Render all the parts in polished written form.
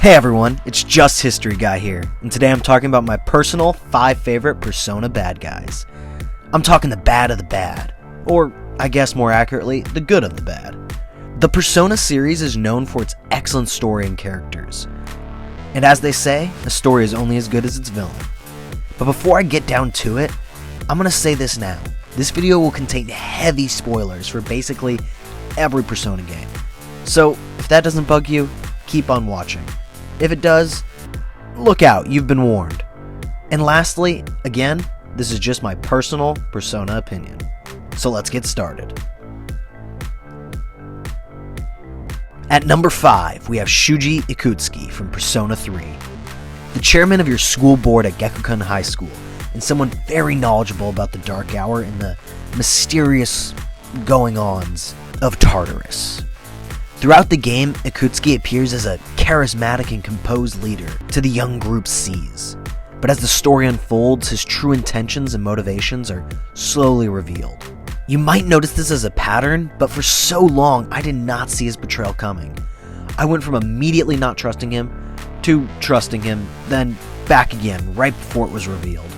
Hey everyone, it's Just History Guy here, and today I'm talking about my personal 5 favorite Persona bad guys. I'm talking the bad of the bad, or I guess more accurately, the good of the bad. The Persona series is known for its excellent story and characters. And as they say, a story is only as good as its villain. But before I get down to it, I'm gonna say this now. This video will contain heavy spoilers for basically every Persona game. So if that doesn't bug you, keep on watching. If it does, look out, you've been warned. And lastly, again, this is just my personal Persona opinion. So let's get started. At number 5, we have Shuji Uchitsuki from Persona 3. The chairman of your school board at Gekukun High School, and someone very knowledgeable about the Dark Hour and the mysterious going-ons of Tartarus. Throughout the game, Uchitsuki appears as a charismatic and composed leader to the young group sees. But as the story unfolds, his true intentions and motivations are slowly revealed. You might notice this as a pattern, but for so long, I did not see his betrayal coming. I went from immediately not trusting him, to trusting him, then back again, right before it was revealed.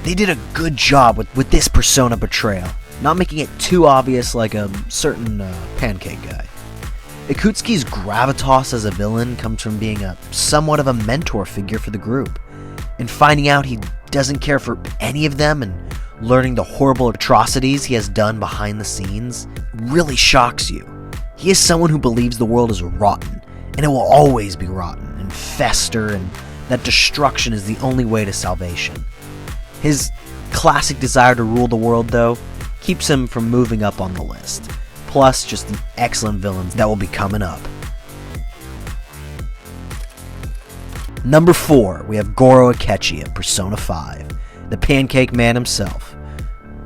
They did a good job with this Persona betrayal, not making it too obvious like a certain pancake guy. Uchitsuki's gravitas as a villain comes from being somewhat of a mentor figure for the group, and finding out he doesn't care for any of them and learning the horrible atrocities he has done behind the scenes really shocks you. He is someone who believes the world is rotten, and it will always be rotten and fester, and that destruction is the only way to salvation. His classic desire to rule the world, though, keeps him from moving up on the list. Plus, just the excellent villains that will be coming up. Number 4, we have Goro Kechi of Persona 5, the Pancake Man himself.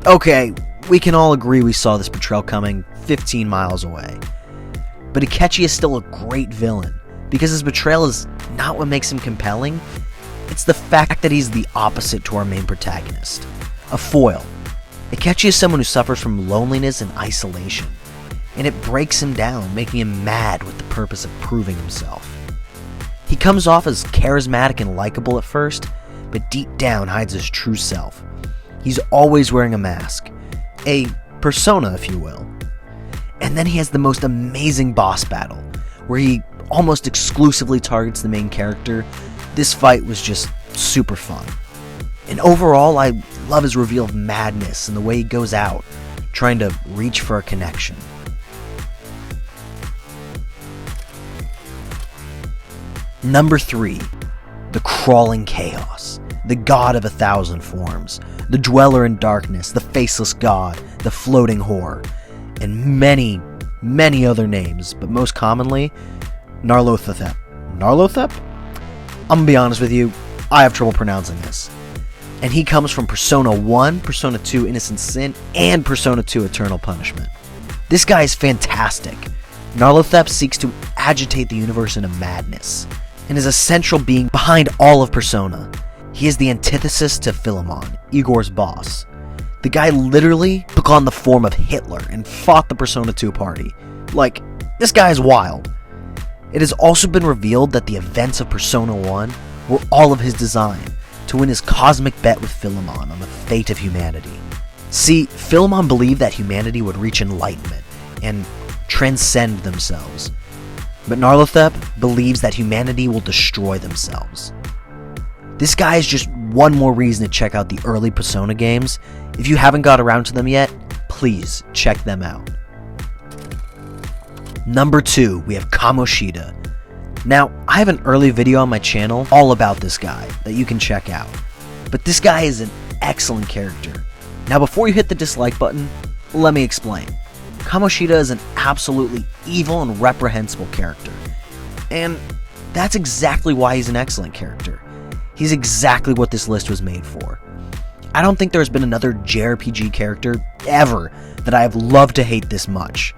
Okay, we can all agree we saw this betrayal coming 15 miles away. But Kechi is still a great villain, because his betrayal is not what makes him compelling, it's the fact that he's the opposite to our main protagonist. A foil. Kechi is someone who suffers from loneliness and isolation, and it breaks him down, making him mad with the purpose of proving himself. He comes off as charismatic and likable at first, but deep down hides his true self. He's always wearing a mask, a persona if you will. And then he has the most amazing boss battle, where he almost exclusively targets the main character. This fight was just super fun. And overall, I love his reveal of madness and the way he goes out, trying to reach for a connection. Number 3, the Crawling Chaos, the God of 1,000 forms, the Dweller in Darkness, the Faceless God, the Floating Horror, and many, many other names, but most commonly, Nyarlathotep. Nyarlathotep? I'm gonna be honest with you, I have trouble pronouncing this. And he comes from Persona 1, Persona 2 Innocent Sin, and Persona 2 Eternal Punishment. This guy is fantastic. Nyarlathotep seeks to agitate the universe into madness, and is a central being behind all of Persona. He is the antithesis to Philemon, Igor's boss. The guy literally took on the form of Hitler and fought the Persona 2 party. Like, this guy is wild. It has also been revealed that the events of Persona 1 were all of his design, to win his cosmic bet with Philemon on the fate of humanity. See, Philemon believed that humanity would reach enlightenment and transcend themselves. But Nyarlathotep believes that humanity will destroy themselves. This guy is just one more reason to check out the early Persona games. If you haven't got around to them yet, please check them out. Number 2, we have Kamoshida. Now, I have an early video on my channel all about this guy that you can check out. But this guy is an excellent character. Now, before you hit the dislike button, let me explain. Kamoshida is an absolutely evil and reprehensible character. And that's exactly why he's an excellent character. He's exactly what this list was made for. I don't think there's been another JRPG character ever that I have loved to hate this much,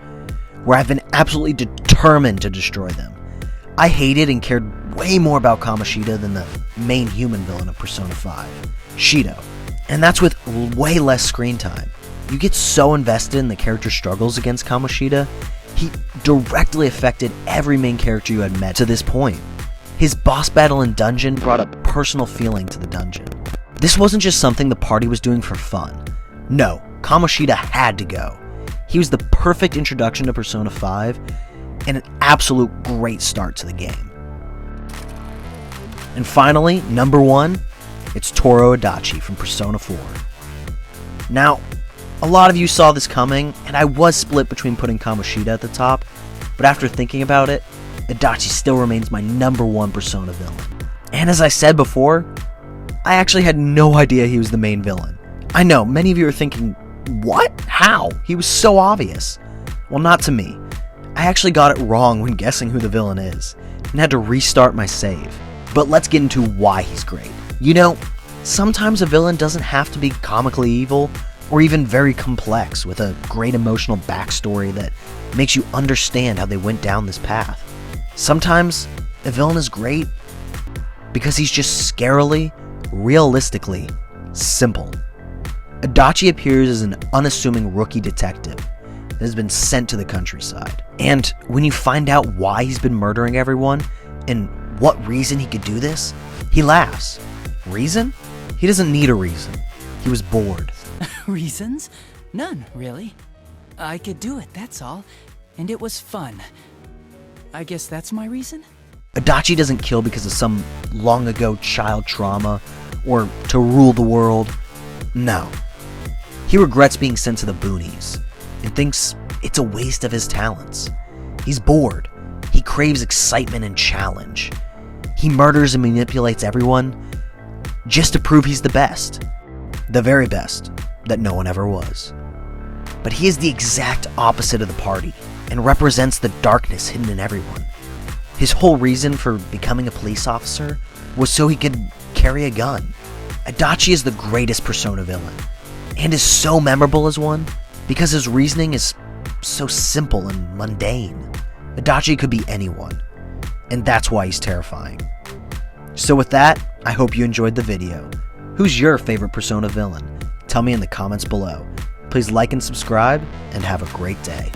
where I've been absolutely determined to destroy them. I hated and cared way more about Kamoshida than the main human villain of Persona 5, Shido. And that's with way less screen time. You get so invested in the character's struggles against Kamoshida, he directly affected every main character you had met to this point. His boss battle in dungeon brought a personal feeling to the dungeon. This wasn't just something the party was doing for fun. No, Kamoshida had to go. He was the perfect introduction to Persona 5 and an absolute great start to the game. And finally, number 1, it's Toru Adachi from Persona 4. Now, a lot of you saw this coming, and I was split between putting Kamoshida at the top, but after thinking about it, Adachi still remains my number 1 Persona villain. And as I said before, I actually had no idea he was the main villain. I know, many of you are thinking, what? How? He was so obvious. Well, not to me. I actually got it wrong when guessing who the villain is, and had to restart my save. But let's get into why he's great. You know, sometimes a villain doesn't have to be comically evil, or even very complex with a great emotional backstory that makes you understand how they went down this path. Sometimes a villain is great because he's just scarily, realistically simple. Adachi appears as an unassuming rookie detective that has been sent to the countryside. And when you find out why he's been murdering everyone and what reason he could do this, he laughs. Reason? He doesn't need a reason. He was bored. Reasons? None, really. I could do it, that's all. And it was fun. I guess that's my reason? Adachi doesn't kill because of some long ago child trauma or to rule the world. No. He regrets being sent to the boonies and thinks it's a waste of his talents. He's bored. He craves excitement and challenge. He murders and manipulates everyone just to prove he's the best. The very best that no one ever was. But he is the exact opposite of the party and represents the darkness hidden in everyone. His whole reason for becoming a police officer was so he could carry a gun. Adachi is the greatest Persona villain, and is so memorable as one because his reasoning is so simple and mundane. Adachi could be anyone, and that's why he's terrifying. So with that, I hope you enjoyed the video. Who's your favorite Persona villain? Tell me in the comments below. Please like and subscribe, and have a great day.